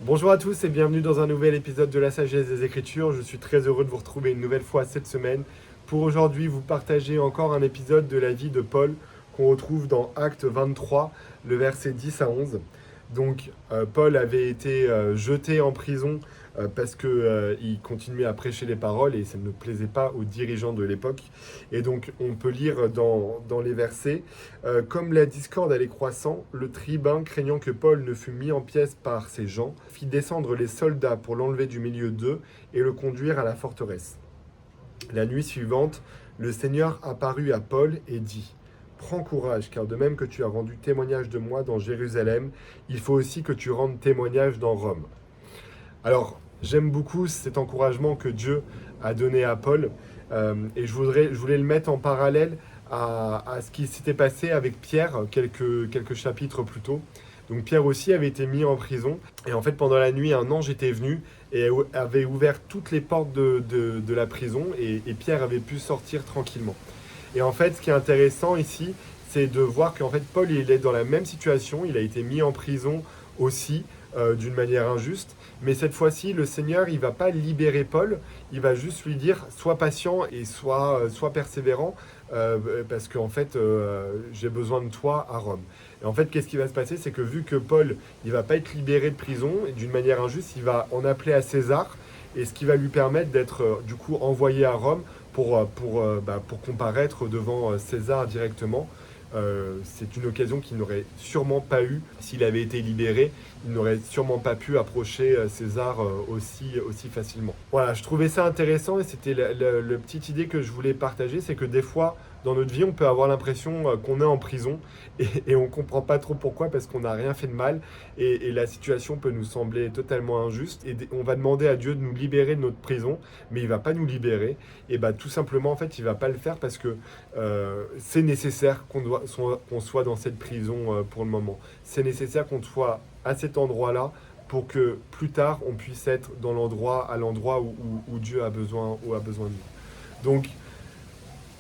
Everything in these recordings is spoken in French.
Bonjour à tous et bienvenue dans un nouvel épisode de la sagesse des Écritures. Je suis très heureux de vous retrouver une nouvelle fois cette semaine pour aujourd'hui vous partager encore un épisode de la vie de Paul qu'on retrouve dans Actes 23, le verset 10 à 11. Donc Paul avait été jeté en prison parce qu'il continuait à prêcher les paroles et ça ne plaisait pas aux dirigeants de l'époque. Et donc on peut lire dans les versets, comme la discorde allait croissant, le tribun, craignant que Paul ne fût mis en pièces par ses gens, fit descendre les soldats pour l'enlever du milieu d'eux et le conduire à la forteresse. La nuit suivante, le Seigneur apparut à Paul et dit: Prends courage, car de même que tu as rendu témoignage de moi dans Jérusalem, il faut aussi que tu rendes témoignage dans Rome. Alors, j'aime beaucoup cet encouragement que Dieu a donné à Paul, et je voulais le mettre en parallèle à ce qui s'était passé avec Pierre quelques chapitres plus tôt. Donc Pierre aussi avait été mis en prison, et en fait pendant la nuit, un ange était venu et avait ouvert toutes les portes de la prison, et Pierre avait pu sortir tranquillement. Et en fait, ce qui est intéressant ici, c'est de voir qu'en fait, Paul, il est dans la même situation. Il a été mis en prison aussi d'une manière injuste. Mais cette fois-ci, le Seigneur, il ne va pas libérer Paul. Il va juste lui dire, sois patient et sois persévérant, parce qu'en fait, j'ai besoin de toi à Rome. Et en fait, qu'est-ce qui va se passer? C'est que vu que Paul, il ne va pas être libéré de prison d'une manière injuste, il va en appeler à César, et ce qui va lui permettre d'être du coup envoyé à Rome pour comparaître devant César directement. C'est une occasion qu'il n'aurait sûrement pas eue s'il avait été libéré. Il n'aurait sûrement pas pu approcher César aussi facilement. Voilà, je trouvais ça intéressant et c'était la petite idée que je voulais partager, c'est que des fois, dans notre vie, on peut avoir l'impression qu'on est en prison et on ne comprend pas trop pourquoi, parce qu'on n'a rien fait de mal et la situation peut nous sembler totalement injuste et on va demander à Dieu de nous libérer de notre prison, mais il ne va pas nous libérer. Et tout simplement, en fait, il ne va pas le faire parce que c'est nécessaire qu'on soit dans cette prison pour le moment. C'est nécessaire qu'on soit à cet endroit-là pour que plus tard, on puisse être à l'endroit où Dieu a besoin de nous. Donc,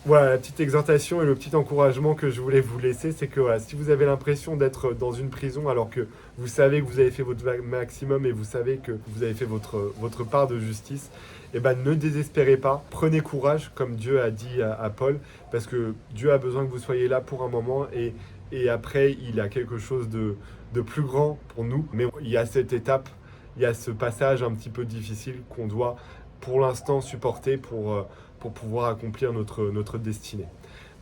voilà, la petite exhortation et le petit encouragement que je voulais vous laisser, c'est que voilà, si vous avez l'impression d'être dans une prison alors que vous savez que vous avez fait votre maximum et vous savez que vous avez fait votre part de justice, ne désespérez pas, prenez courage comme Dieu a dit à Paul, parce que Dieu a besoin que vous soyez là pour un moment et après il a quelque chose de plus grand pour nous. Mais il y a cette étape, il y a ce passage un petit peu difficile qu'on doit pour l'instant supporter pour pouvoir accomplir notre destinée.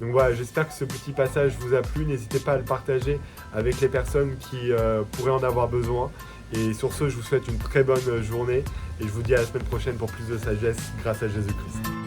Donc voilà, j'espère que ce petit passage vous a plu. N'hésitez pas à le partager avec les personnes qui pourraient en avoir besoin. Et sur ce, je vous souhaite une très bonne journée et je vous dis à la semaine prochaine pour plus de sagesse grâce à Jésus-Christ.